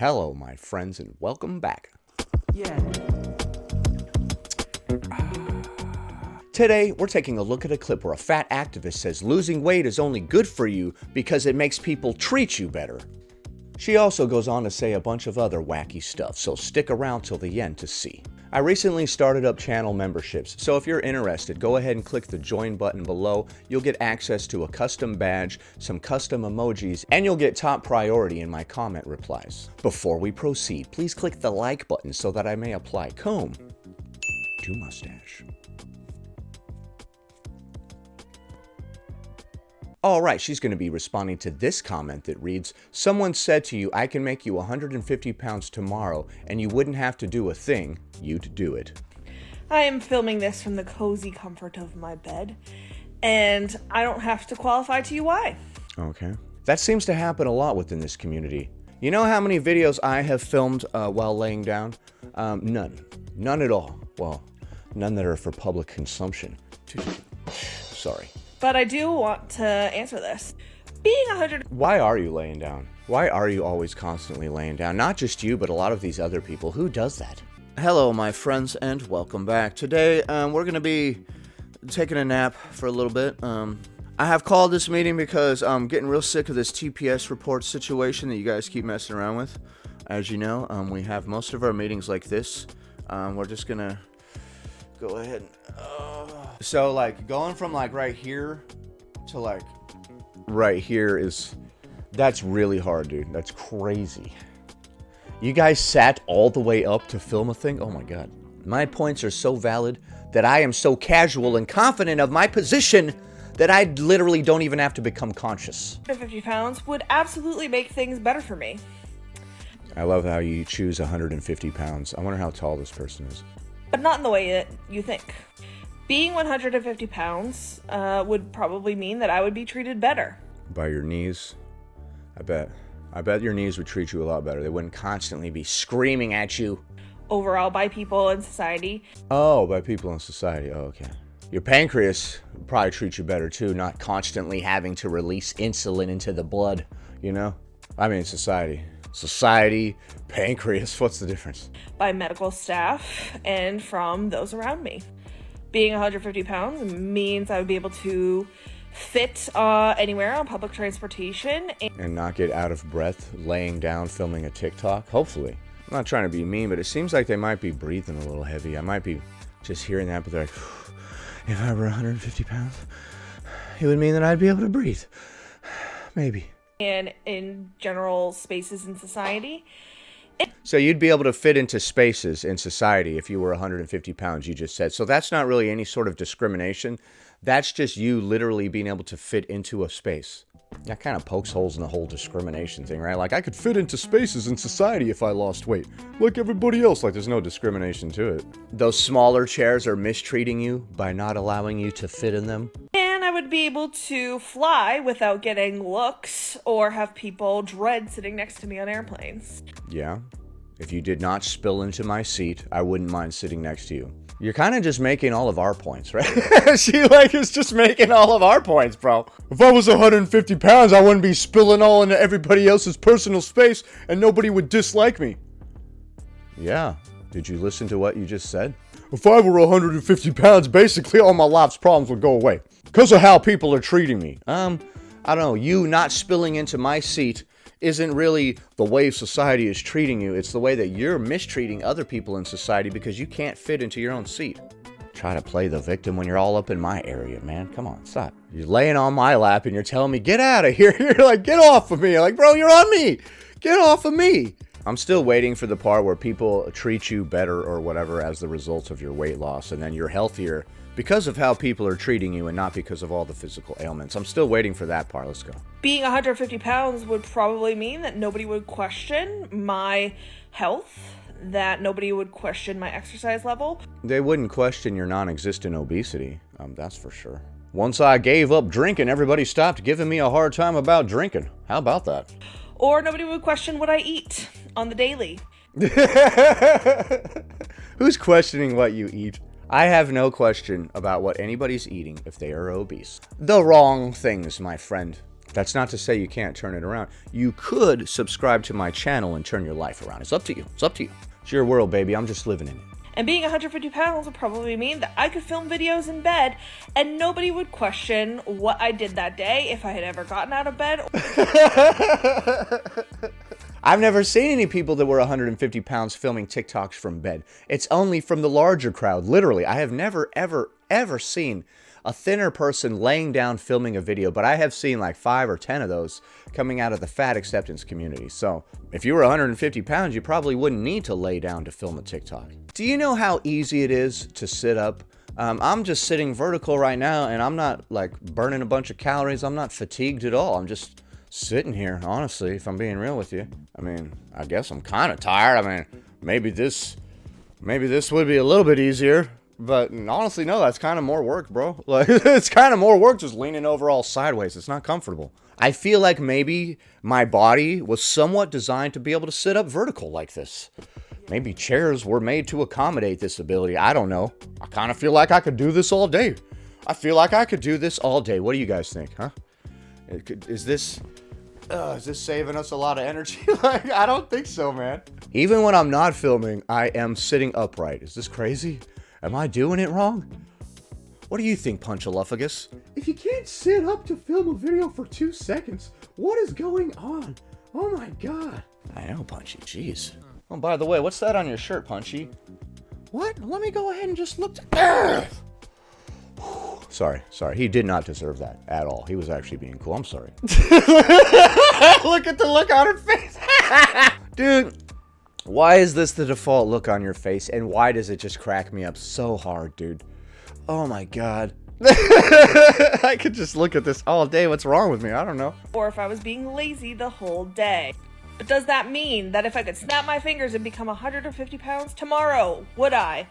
Hello, my friends, and welcome back. Yeah. Today, we're taking a look at a clip where a fat activist says losing weight is only good for you because it makes people treat you better. She also goes on to say a bunch of other wacky stuff, so stick around till the end to see. I recently started up channel memberships, so if you're interested, go ahead and click the join button below. You'll get access to a custom badge, some custom emojis, and you'll get top priority in my comment replies. Before we proceed, please click the like button so that I may apply comb to mustache. Alright, she's going to be responding to this comment that reads, "Someone said to you, I can make you 150 pounds tomorrow, and you wouldn't have to do a thing. You'd do it." I am filming this from the cozy comfort of my bed, and I don't have to qualify to you why. Okay. That seems to happen a lot within this community. You know how many videos I have filmed while laying down? None. None at all. Well, none that are for public consumption. Sorry. But I do want to answer this. Being 100... Why are you laying down? Why are you always constantly laying down? Not just you, but a lot of these other people. Who does that? Hello, my friends, and welcome back. Today, we're going to be taking a nap for a little bit. I have called this meeting because I'm getting real sick of this TPS report situation that you guys keep messing around with. As you know, we have most of our meetings like this. We're just going to go ahead and... So, like, going from, like, right here to, like, right here is... That's really hard, dude. That's crazy. You guys sat all the way up to film a thing? Oh, my God. My points are so valid that I am so casual and confident of my position that I literally don't even have to become conscious. 150 pounds would absolutely make things better for me. I love how you choose 150 pounds. I wonder how tall this person is. But not in the way that you think. Being 150 pounds would probably mean that I would be treated better. By your knees? I bet your knees would treat you a lot better. They wouldn't constantly be screaming at you. Overall, by people in society. Oh, by people in society. Oh, okay. Your pancreas would probably treat you better too, not constantly having to release insulin into the blood, you know? I mean, society. Society, pancreas, what's the difference? By medical staff and from those around me. Being 150 pounds means I would be able to fit anywhere on public transportation. And not get out of breath laying down filming a TikTok, hopefully. I'm not trying to be mean, but it seems like they might be breathing a little heavy. I might be just hearing that, but they're like, if I were 150 pounds, it would mean that I'd be able to breathe. Maybe. And in general spaces in society. So you'd be able to fit into spaces in society if you were 150 pounds, you just said. So that's not really any sort of discrimination. That's just you literally being able to fit into a space. That kind of pokes holes in the whole discrimination thing, right? Like, I could fit into spaces in society if I lost weight. Like everybody else. Like, there's no discrimination to it. Those smaller chairs are mistreating you by not allowing you to fit in them. And I would be able to fly without getting looks or have people dread sitting next to me on airplanes. Yeah. If you did not spill into my seat, I wouldn't mind sitting next to you. You're kind of just making all of our points, right? She, like, is just making all of our points, bro. If I was 150 pounds, I wouldn't be spilling all into everybody else's personal space, and nobody would dislike me. Yeah. Did you listen to what you just said? If I were 150 pounds, basically all my life's problems would go away. Because of how people are treating me. I don't know. You not spilling into my seat isn't really the way society is treating you. It's the way that you're mistreating other people in society because you can't fit into your own seat. Try to play the victim when you're all up in my area, man. Come on, stop. You're laying on my lap and you're telling me, get out of here. You're like, get off of me. Like, bro, you're on me. Get off of me. I'm still waiting for the part where people treat you better or whatever as the result of your weight loss, and then you're healthier because of how people are treating you and not because of all the physical ailments. I'm still waiting for that part. Let's go. Being 150 pounds would probably mean that nobody would question my health, that nobody would question my exercise level. They wouldn't question your non-existent obesity, that's for sure. Once I gave up drinking, everybody stopped giving me a hard time about drinking. How about that? Or nobody would question what I eat on the daily. Who's questioning what you eat? I have no question about what anybody's eating if they are obese. The wrong things, my friend. That's not to say you can't turn it around. You could subscribe to my channel and turn your life around. It's up to you. It's up to you. It's your world, baby. I'm just living in it. And being 150 pounds would probably mean that I could film videos in bed and nobody would question what I did that day if I had ever gotten out of bed. I've never seen any people that were 150 pounds filming TikToks from bed. It's only from the larger crowd. Literally, I have never, ever seen a thinner person laying down filming a video, but I have seen like 5 or 10 of those coming out of the fat acceptance community. So if you were 150 pounds, you probably wouldn't need to lay down to film a TikTok. Do you know how easy it is to sit up? I'm just sitting vertical right now, and I'm not like burning a bunch of calories. I'm not fatigued at all. I'm just sitting here, honestly, if I'm being real with you. I mean, I guess I'm kind of tired. I mean, maybe this would be a little bit easier. But honestly, no, that's kind of more work, bro. Like, it's kind of more work just leaning over all sideways. It's not comfortable. I feel like maybe my body was somewhat designed to be able to sit up vertical like this. Maybe chairs were made to accommodate this ability. I don't know. I kind of feel like I could do this all day. I feel like I could do this all day. What do you guys think, huh? Is this saving us a lot of energy? Like, I don't think so, man. Even when I'm not filming, I am sitting upright. Is this crazy? Am I doing it wrong? What do you think, Punchaluffagus? If you can't sit up to film a video for 2 seconds, what is going on? Oh my god. I know, Punchy, jeez. Oh, by the way, what's that on your shirt, Punchy? What? Let me go ahead and just look. Sorry. He did not deserve that at all. He was actually being cool. I'm sorry. Look at the look on her face. Dude. Why is this the default look on your face, and why does it just crack me up so hard, dude? Oh my god. I could just look at this all day. What's wrong with me? I don't know. Or if I was being lazy the whole day. But does that mean that if I could snap my fingers and become 150 pounds tomorrow, would I?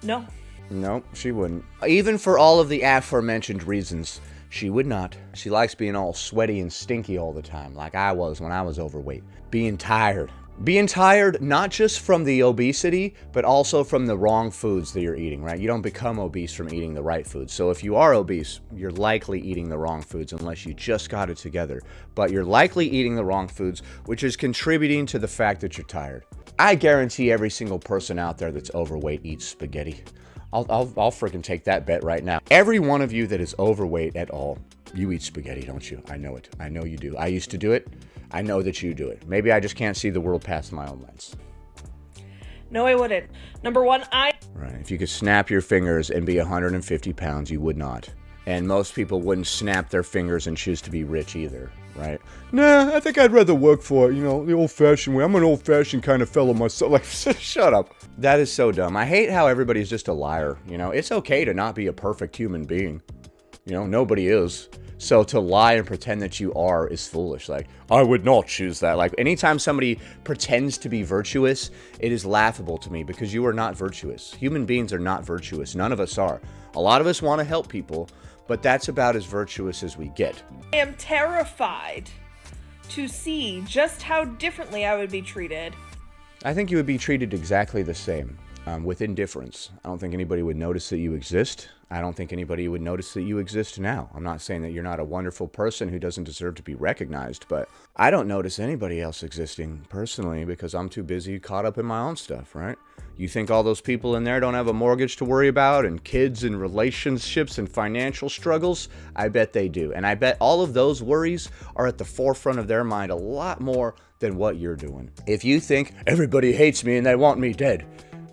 No. No, she wouldn't. Even for all of the aforementioned reasons, she would not. She likes being all sweaty and stinky all the time, like I was when I was overweight. Being tired. Being tired, not just from the obesity, but also from the wrong foods that you're eating, right? You don't become obese from eating the right foods. So if you are obese, you're likely eating the wrong foods unless you just got it together. But you're likely eating the wrong foods, which is contributing to the fact that you're tired. I guarantee every single person out there that's overweight eats spaghetti. I'll freaking take that bet right now. Every one of you that is overweight at all, you eat spaghetti, don't you? I know it. I know you do. I used to do it. I know that you do it. Maybe I just can't see the world past my own lens. No, I wouldn't. Number one, Right. If you could snap your fingers and be 150 pounds, you would not. And most people wouldn't snap their fingers and choose to be rich either, right? Nah, I think I'd rather work for it, you know, the old-fashioned way. I'm an old-fashioned kind of fellow myself. Like, shut up. That is so dumb. I hate how everybody's just a liar, you know? It's okay to not be a perfect human being. You know, nobody is. So to lie and pretend that you are is foolish. Like, I would not choose that. Like, anytime somebody pretends to be virtuous, it is laughable to me because you are not virtuous. Human beings are not virtuous. None of us are. A lot of us want to help people, but that's about as virtuous as we get. I am terrified to see just how differently I would be treated. I think you would be treated exactly the same, with indifference. I don't think anybody would notice that you exist. I don't think anybody would notice that you exist now. I'm not saying that you're not a wonderful person who doesn't deserve to be recognized, but I don't notice anybody else existing personally because I'm too busy caught up in my own stuff, right? You think all those people in there don't have a mortgage to worry about and kids and relationships and financial struggles? I bet they do. And I bet all of those worries are at the forefront of their mind a lot more than what you're doing. If you think everybody hates me and they want me dead,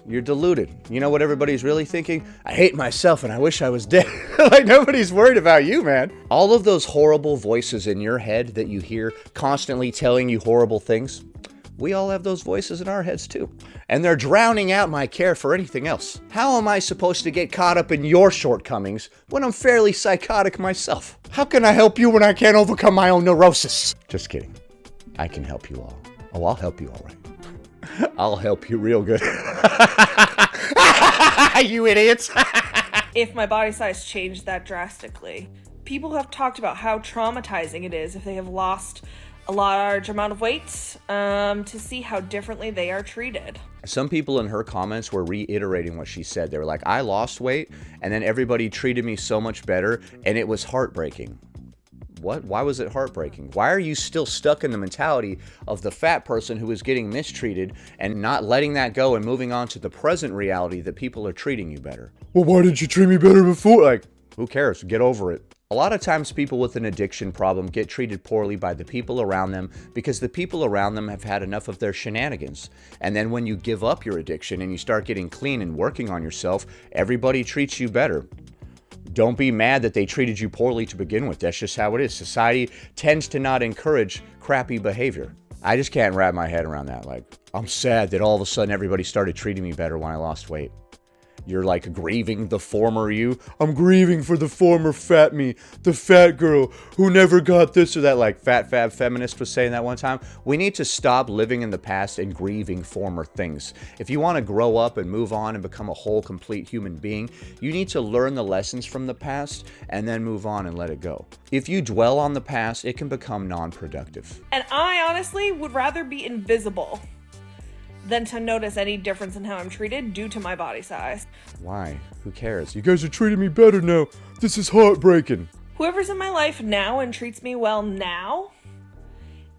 you're deluded. You know what everybody's really thinking? I hate myself and I wish I was dead. Like, nobody's worried about you, man. All of those horrible voices in your head that you hear constantly telling you horrible things, we all have those voices in our heads too. And they're drowning out my care for anything else. How am I supposed to get caught up in your shortcomings when I'm fairly psychotic myself? How can I help you when I can't overcome my own neurosis? Just kidding. I can help you all. Oh, I'll help you all right. I'll help you real good. You idiots. If my body size changed that drastically. People have talked about how traumatizing it is if they have lost a large amount of weight to see how differently they are treated. Some people in her comments were reiterating what she said. They were like, I lost weight and then everybody treated me so much better and it was heartbreaking. What? Why was it heartbreaking? Why are you still stuck in the mentality of the fat person who is getting mistreated and not letting that go and moving on to the present reality that people are treating you better? Well, why didn't you treat me better before? Like, who cares? Get over it. A lot of times people with an addiction problem get treated poorly by the people around them because the people around them have had enough of their shenanigans. And then when you give up your addiction and you start getting clean and working on yourself, everybody treats you better. Don't be mad that they treated you poorly to begin with. That's just how it is. Society tends to not encourage crappy behavior. I just can't wrap my head around that. Like, I'm sad that all of a sudden everybody started treating me better when I lost weight. You're like grieving the former you. I'm grieving for the former fat me, the fat girl who never got this or that, like fat fab feminist was saying that one time. We need to stop living in the past and grieving former things. If you want to grow up and move on and become a whole, complete human being, you need to learn the lessons from the past and then move on and let it go. If you dwell on the past, it can become non-productive. And I honestly would rather be invisible than to notice any difference in how I'm treated due to my body size. Why? Who cares? You guys are treating me better now. This is heartbreaking. Whoever's in my life now and treats me well now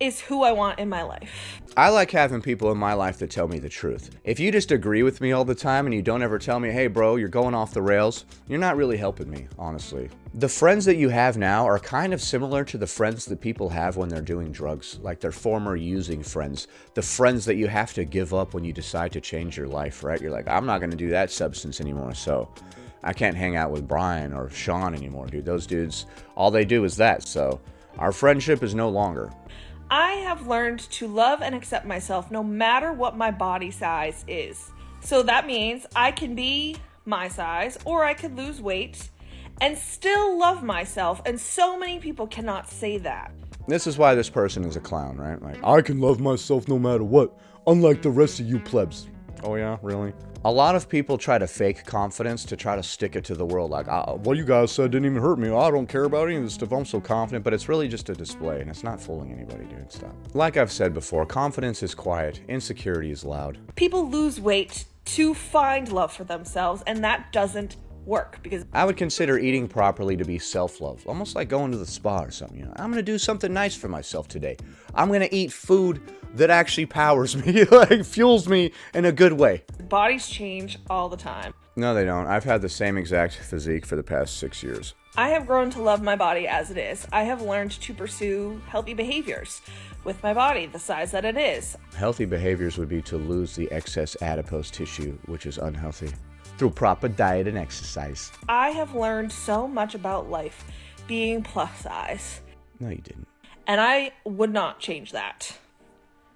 is who I want in my life. I like having people in my life that tell me the truth. If you just agree with me all the time and you don't ever tell me, hey bro, you're going off the rails, you're not really helping me, honestly. The friends that you have now are kind of similar to the friends that people have when they're doing drugs, like their former using friends, the friends that you have to give up when you decide to change your life, right? You're like, I'm not going to do that substance anymore, so I can't hang out with Brian or Sean anymore, dude. Those dudes, all they do is that, so our friendship is no longer. I have learned to love and accept myself no matter what my body size is. So that means I can be my size or I could lose weight and still love myself. And so many people cannot say that. This is why this person is a clown, right? Like, I can love myself no matter what, unlike the rest of you plebs. Oh yeah, really? A lot of people try to fake confidence to try to stick it to the world. Like, what you guys said didn't even hurt me. I don't care about any of this stuff. I'm so confident. But it's really just a display, and it's not fooling anybody, dude. Stop. Like I've said before, confidence is quiet. Insecurity is loud. People lose weight to find love for themselves, and that doesn't work because I would consider eating properly to be self-love. Almost like going to the spa or something. You know, I'm going to do something nice for myself today. I'm going to eat food that actually powers me, like fuels me in a good way. bodies change all the time. No, they don't. I've had the same exact physique for the past 6 years. I have grown to love my body as it is. I have learned to pursue healthy behaviors with my body the size that it is. Healthy behaviors would be to lose the excess adipose tissue, which is unhealthy, through proper diet and exercise. I have learned so much about life being plus size. No, you didn't. And I would not change that.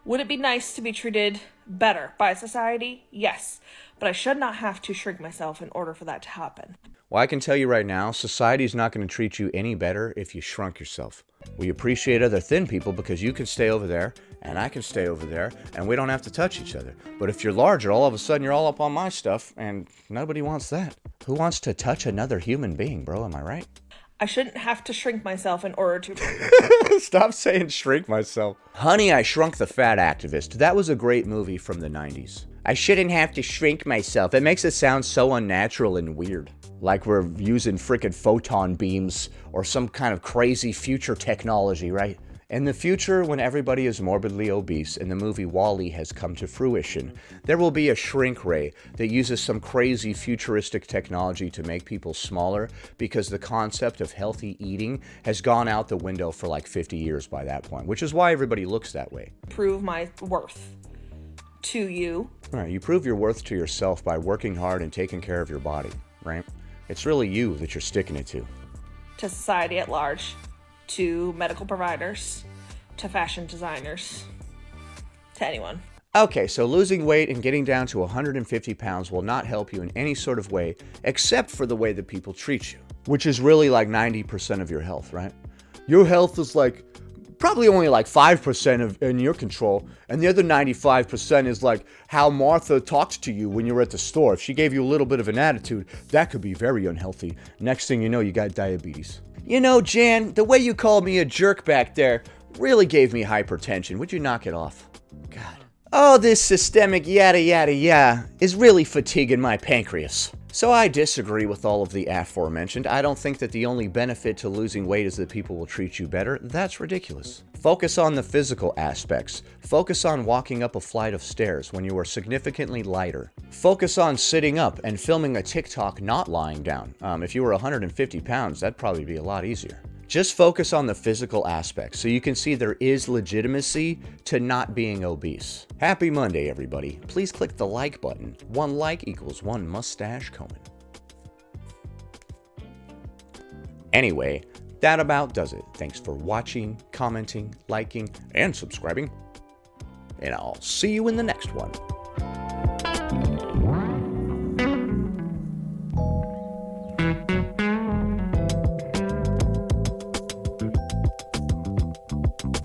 Would it be nice to be treated better by society? Yes. But I should not have to shrink myself in order for that to happen. Well, I can tell you right now, society's not going to treat you any better if you shrunk yourself. We appreciate other thin people because you can stay over there, and I can stay over there, and we don't have to touch each other. But if you're larger, all of a sudden you're all up on my stuff, and nobody wants that. Who wants to touch another human being, bro? Am I right? I shouldn't have to shrink myself in order to... Stop saying shrink myself. Honey, I Shrunk the Fat Activist. That was a great movie from the 90s. I shouldn't have to shrink myself. It makes it sound so unnatural and weird. Like we're using frickin' photon beams or some kind of crazy future technology, right? In the future, when everybody is morbidly obese and the movie WALL-E has come to fruition, there will be a shrink ray that uses some crazy futuristic technology to make people smaller because the concept of healthy eating has gone out the window for like 50 years by that point, which is why everybody looks that way. prove my worth to you. All right, you prove your worth to yourself by working hard and taking care of your body, right? It's really you that you're sticking it to. To society at large. To medical providers. To fashion designers. To anyone. Okay, so losing weight and getting down to 150 pounds will not help you in any sort of way except for the way that people treat you, which is really like 90% of your health, right? Your health is like probably only like 5% in your control, and the other 95% is like how Martha talked to you when you were at the store. If she gave you a little bit of an attitude, that could be very unhealthy. Next thing you know, you got diabetes. You know, Jan, the way you called me a jerk back there really gave me hypertension. Would you knock it off? God. Oh, this systemic yada yada yada is really fatiguing my pancreas. So I disagree with all of the aforementioned. I don't think that the only benefit to losing weight is that people will treat you better. That's ridiculous. Focus on the physical aspects. Focus on walking up a flight of stairs when you are significantly lighter. Focus on sitting up and filming a TikTok not lying down. If you were 150 pounds, that'd probably be a lot easier. Just focus on the physical aspects so you can see there is legitimacy to not being obese. Happy Monday, everybody. Please click the like button. 1 like equals 1 mustache coming. Anyway, that about does it. Thanks for watching, commenting, liking, and subscribing. And I'll see you in the next one.